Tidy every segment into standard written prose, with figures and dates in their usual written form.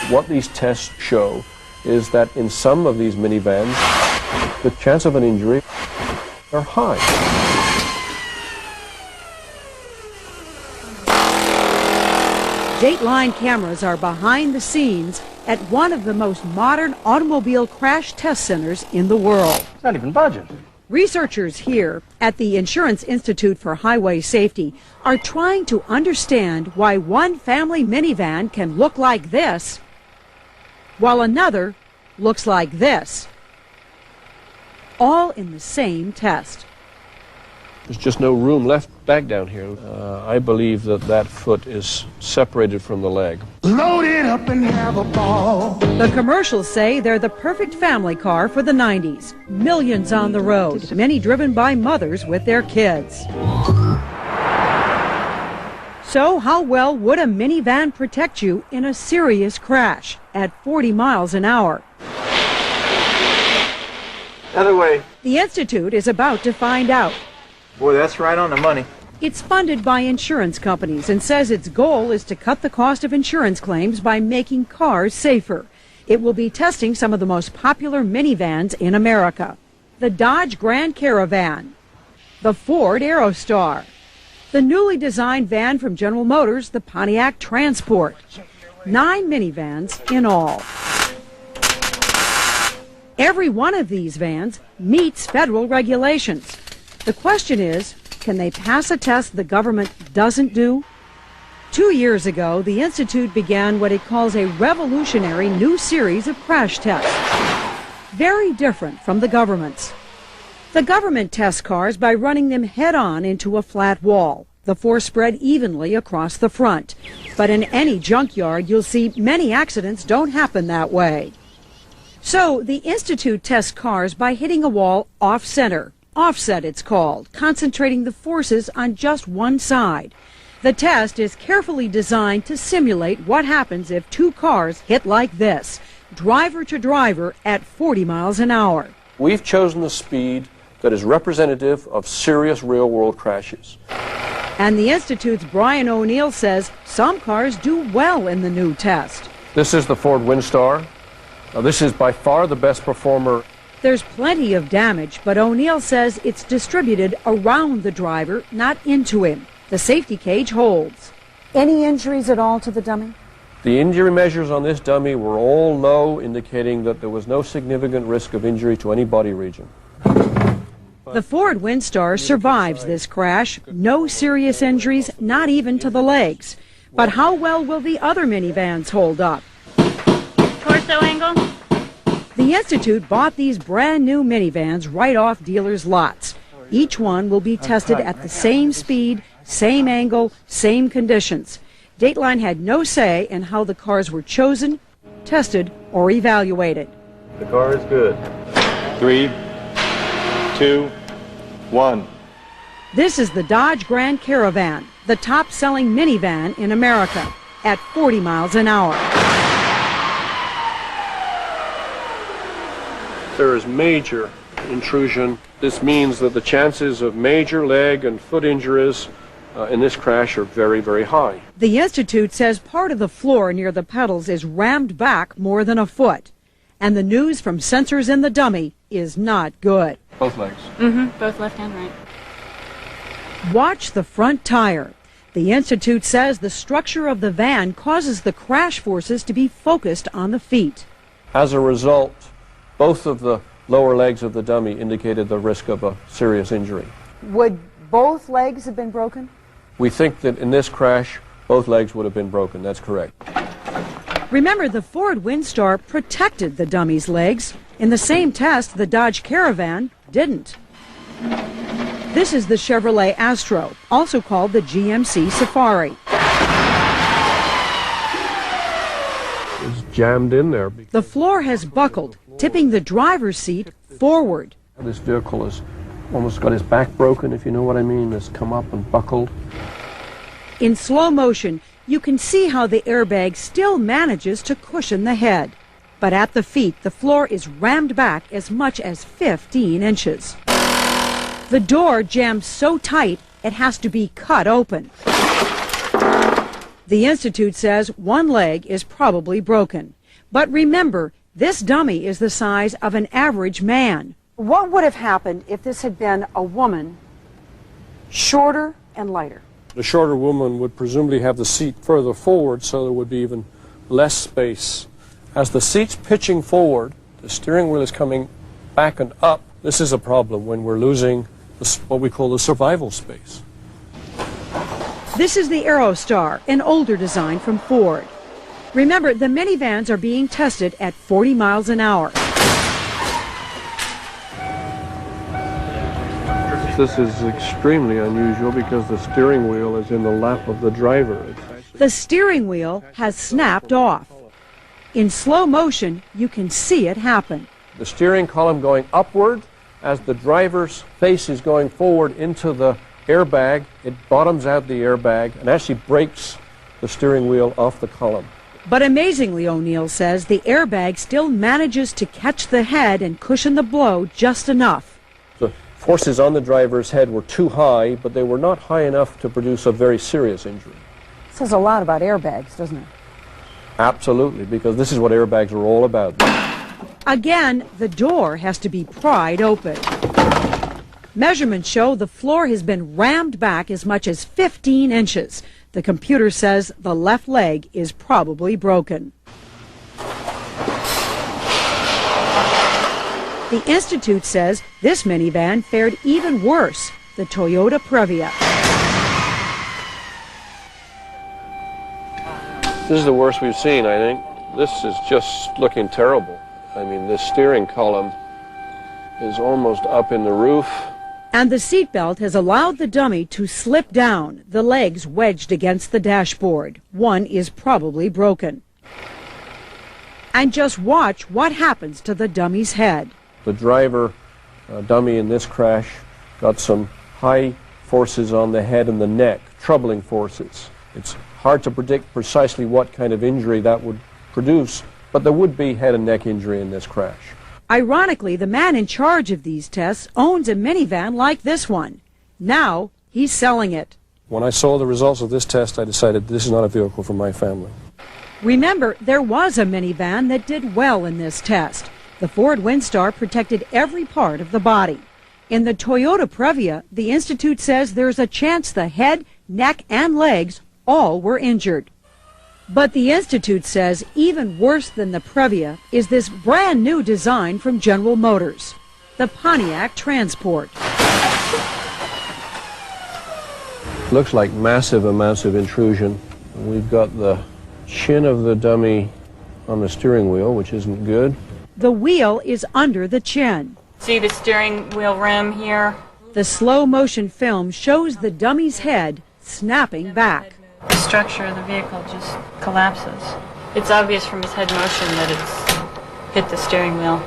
What these tests show is that in some of these minivans, the chance of an injury are high. Dateline cameras are behind the scenes at one of the most modern automobile crash test centers in the world. It's not even budget. Researchers here at the Insurance Institute for Highway Safety are trying to understand why one family minivan can look like this, while another looks like this, all in the same test. There's just no room left back down here. I believe that that foot is separated from the leg. Load it up and have a ball. The commercials say they're the perfect family car for the 90s. Millions on the road, many driven by mothers with their kids. So how well would a minivan protect you in a serious crash at 40 miles an hour? Other way. The Institute is about to find out. Boy, that's right on the money. It's funded by insurance companies and says its goal is to cut the cost of insurance claims by making cars safer. It will be testing some of the most popular minivans in America. The Dodge Grand Caravan, the Ford Aerostar, the newly designed van from General Motors, the Pontiac Transport. 9 minivans in all. Every one of these vans meets federal regulations. The question is, can they pass a test the government doesn't do? 2 years ago, the Institute began what it calls a revolutionary new series of crash tests. Very different from the government's. The government tests cars by running them head-on into a flat wall. The force spread evenly across the front. But in any junkyard, you'll see many accidents don't happen that way. So the Institute tests cars by hitting a wall off-center. Offset, it's called, concentrating the forces on just one side. The test is carefully designed to simulate what happens if 2 cars hit like this, driver to driver at 40 miles an hour. We've chosen the speed that is representative of serious real-world crashes. And the Institute's Brian O'Neill says some cars do well in the new test. This is the Ford Windstar. This is by far the best performer. There's plenty of damage, but O'Neill says it's distributed around the driver, not into him. The safety cage holds. Any injuries at all to the dummy? The injury measures on this dummy were all low, indicating that there was no significant risk of injury to any body region. The Ford Windstar survives this crash. No serious injuries, not even to the legs. But how well will the other minivans hold up? Torso angle? The Institute bought these brand new minivans right off dealers' lots. Each one will be tested at the same speed, same angle, same conditions. Dateline had no say in how the cars were chosen, tested, or evaluated. The car is good. 3, 2, 1. This is the Dodge Grand Caravan, the top-selling minivan in America, at 40 miles an hour. There is major intrusion. This means that the chances of major leg and foot injuries in this crash are very, very high. The Institute says part of the floor near the pedals is rammed back more than a foot. And the news from sensors in the dummy is not good. Both legs. Both left and right. Watch the front tire. The Institute says the structure of the van causes the crash forces to be focused on the feet. As a result, both of the lower legs of the dummy indicated the risk of a serious injury. Would both legs have been broken? We think that in this crash, both legs would have been broken. That's correct. Remember, the Ford Windstar protected the dummy's legs. In the same test, the Dodge Caravan didn't. This is the Chevrolet Astro, also called the GMC Safari. It's jammed in there. The floor has buckled, tipping the driver's seat forward. This vehicle has almost got his back broken, if you know what I mean. It's come up and buckled. In slow motion, you can see how the airbag still manages to cushion the head. But at the feet, the floor is rammed back as much as 15 inches. The door jams so tight, it has to be cut open. The Institute says one leg is probably broken. But remember, this dummy is the size of an average man. What would have happened if this had been a woman, shorter and lighter? The shorter woman would presumably have the seat further forward, so there would be even less space. As the seat's pitching forward, the steering wheel is coming back and up. This is a problem when we're losing what we call the survival space. This is the Aerostar, an older design from Ford. Remember, the minivans are being tested at 40 miles an hour. This is extremely unusual because the steering wheel is in the lap of the driver. The steering wheel has snapped off. In slow motion, you can see it happen. The steering column going upward as the driver's face is going forward into the airbag. It bottoms out the airbag and actually breaks the steering wheel off the column. But amazingly, O'Neill says, the airbag still manages to catch the head and cushion the blow just enough. The forces on the driver's head were too high, but they were not high enough to produce a very serious injury. Says a lot about airbags, doesn't it? Absolutely, because this is what airbags are all about. Again, the door has to be pried open. Measurements show the floor has been rammed back as much as 15 inches. The computer says the left leg is probably broken. The Institute says this minivan fared even worse, the Toyota Previa. This is the worst we've seen, I think. This is just looking terrible. I mean, the steering column is almost up in the roof. And the seatbelt has allowed the dummy to slip down, the legs wedged against the dashboard. One is probably broken. And just watch what happens to the dummy's head. The driver, dummy in this crash, got some high forces on the head and the neck, troubling forces. It's hard to predict precisely what kind of injury that would produce, but there would be head and neck injury in this crash. Ironically, the man in charge of these tests owns a minivan like this one. Now, he's selling it. When I saw the results of this test, I decided this is not a vehicle for my family. Remember, there was a minivan that did well in this test. The Ford Windstar protected every part of the body. In the Toyota Previa, the Institute says there's a chance the head, neck, and legs all were injured. But the Institute says even worse than the Previa is this brand new design from General Motors, the Pontiac Transport. Looks like massive amounts of intrusion. We've got the chin of the dummy on the steering wheel, which isn't good. The wheel is under the chin. See the steering wheel rim here? The slow motion film shows the dummy's head snapping back. The structure of the vehicle just collapses. It's obvious from his head motion that it's hit the steering wheel.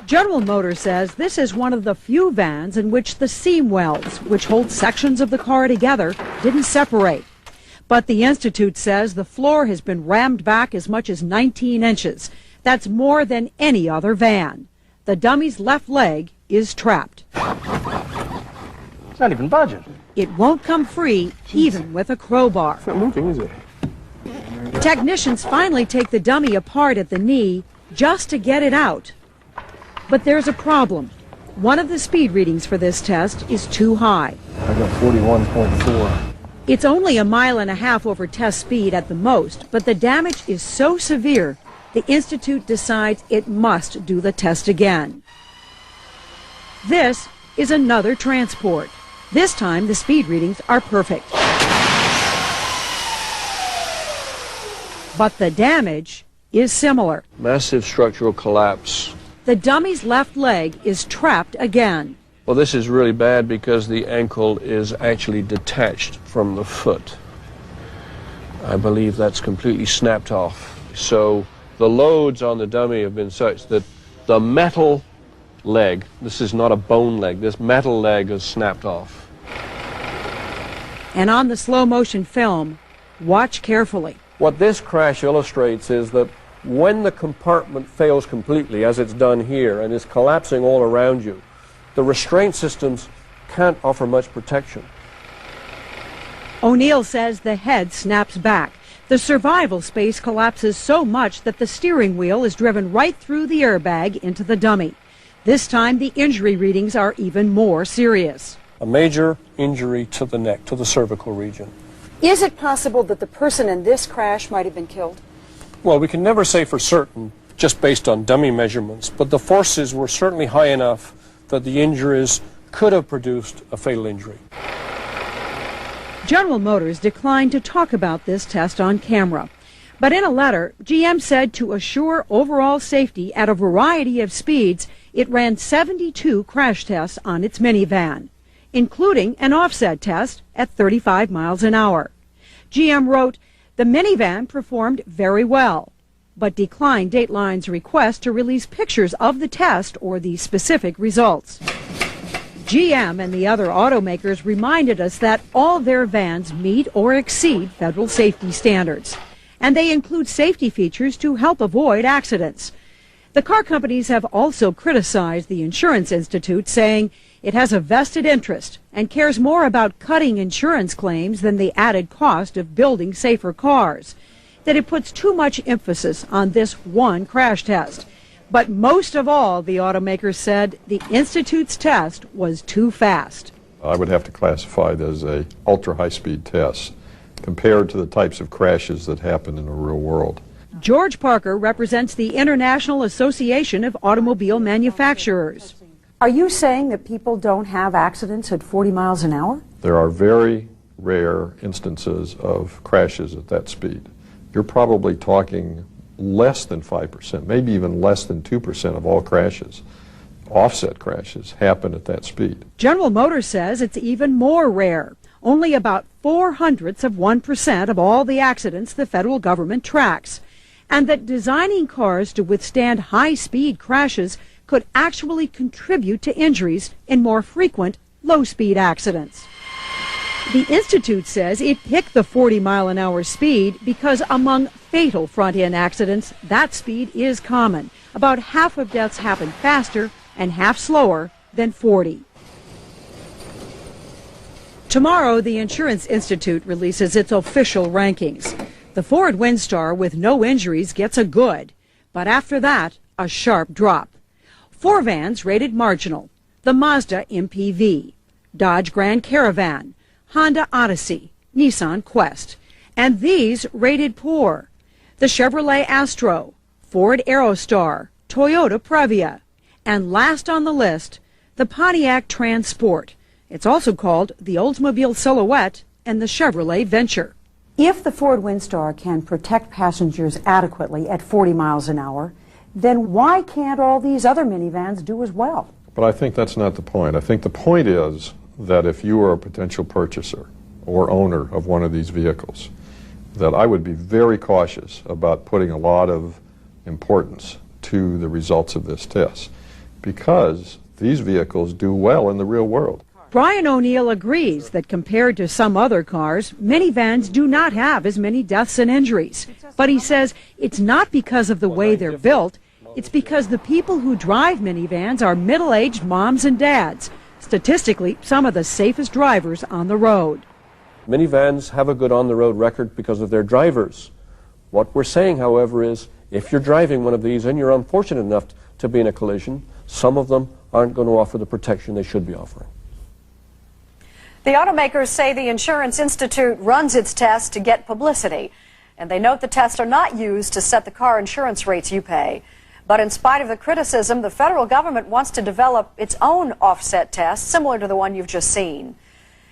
General Motors says this is one of the few vans in which the seam welds, which hold sections of the car together, didn't separate. But the Institute says the floor has been rammed back as much as 19 inches. That's more than any other van. The dummy's left leg is trapped. It's not even budging. It won't come free, even with a crowbar. It's not moving, is it? Technicians finally take the dummy apart at the knee just to get it out. But there's a problem. One of the speed readings for this test is too high. I got 41.4. It's only a mile and a half over test speed at the most, but the damage is so severe, the Institute decides it must do the test again. This is another transport. This time, the speed readings are perfect. But the damage is similar. Massive structural collapse. The dummy's left leg is trapped again. Well, this is really bad because the ankle is actually detached from the foot. I believe that's completely snapped off. So the loads on the dummy have been such that the metal leg, this is not a bone leg, this metal leg is snapped off. And on the slow motion film, watch carefully. What this crash illustrates is that when the compartment fails completely, as it's done here, and is collapsing all around you, the restraint systems can't offer much protection. O'Neill says the head snaps back. The survival space collapses so much that the steering wheel is driven right through the airbag into the dummy. This time, the injury readings are even more serious. A major injury to the neck, to the cervical region. Is it possible that the person in this crash might have been killed? Well, we can never say for certain, just based on dummy measurements, but the forces were certainly high enough that the injuries could have produced a fatal injury. General Motors declined to talk about this test on camera. But in a letter, GM said to assure overall safety at a variety of speeds, it ran 72 crash tests on its minivan, including an offset test at 35 miles an hour. GM wrote, the minivan performed very well, but declined Dateline's request to release pictures of the test or the specific results. GM and the other automakers reminded us that all their vans meet or exceed federal safety standards, and they include safety features to help avoid accidents. The car companies have also criticized the Insurance Institute, saying it has a vested interest and cares more about cutting insurance claims than the added cost of building safer cars, that it puts too much emphasis on this one crash test. But most of all, the automakers said the Institute's test was too fast. I would have to classify it as a ultra-high-speed test compared to the types of crashes that happen in the real world. George Parker represents the International Association of Automobile Manufacturers. Are you saying that people don't have accidents at 40 miles an hour? There are very rare instances of crashes at that speed. You're probably talking less than 5%, maybe even less than 2% of all crashes, offset crashes, happen at that speed. General Motors says it's even more rare. Only about 0.04% of all the accidents the federal government tracks. And that designing cars to withstand high-speed crashes could actually contribute to injuries in more frequent low-speed accidents. The Institute says it picked the 40-mile-an-hour speed because among fatal front-end accidents, that speed is common. About half of deaths happen faster and half slower than 40. Tomorrow, the Insurance Institute releases its official rankings. The Ford Windstar with no injuries gets a good, but after that, a sharp drop. 4 vans rated marginal: the Mazda MPV, Dodge Grand Caravan, Honda Odyssey, Nissan Quest, and these rated poor: the Chevrolet Astro, Ford Aerostar, Toyota Previa, and last on the list, the Pontiac Transport. It's also called the Oldsmobile Silhouette and the Chevrolet Venture. If the Ford Windstar can protect passengers adequately at 40 miles an hour, then why can't all these other minivans do as well? But I think that's not the point. I think the point is that if you are a potential purchaser or owner of one of these vehicles, that I would be very cautious about putting a lot of importance to the results of this test, because these vehicles do well in the real world. Brian O'Neill agrees that compared to some other cars, minivans do not have as many deaths and injuries. But he says it's not because of the way they're built, it's because the people who drive minivans are middle-aged moms and dads, statistically some of the safest drivers on the road. Minivans have a good on-the-road record because of their drivers. What we're saying, however, is if you're driving one of these and you're unfortunate enough to be in a collision, some of them aren't going to offer the protection they should be offering. The automakers say the Insurance Institute runs its tests to get publicity, and they note the tests are not used to set the car insurance rates you pay. But in spite of the criticism, the federal government wants to develop its own offset test, similar to the one you've just seen.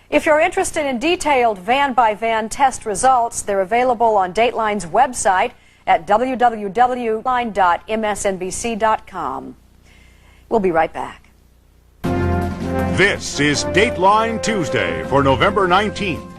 If you're interested in detailed van-by-van test results, they're available on Dateline's website at www.dateline.msnbc.com. We'll be right back. This is Dateline Tuesday for November 19th.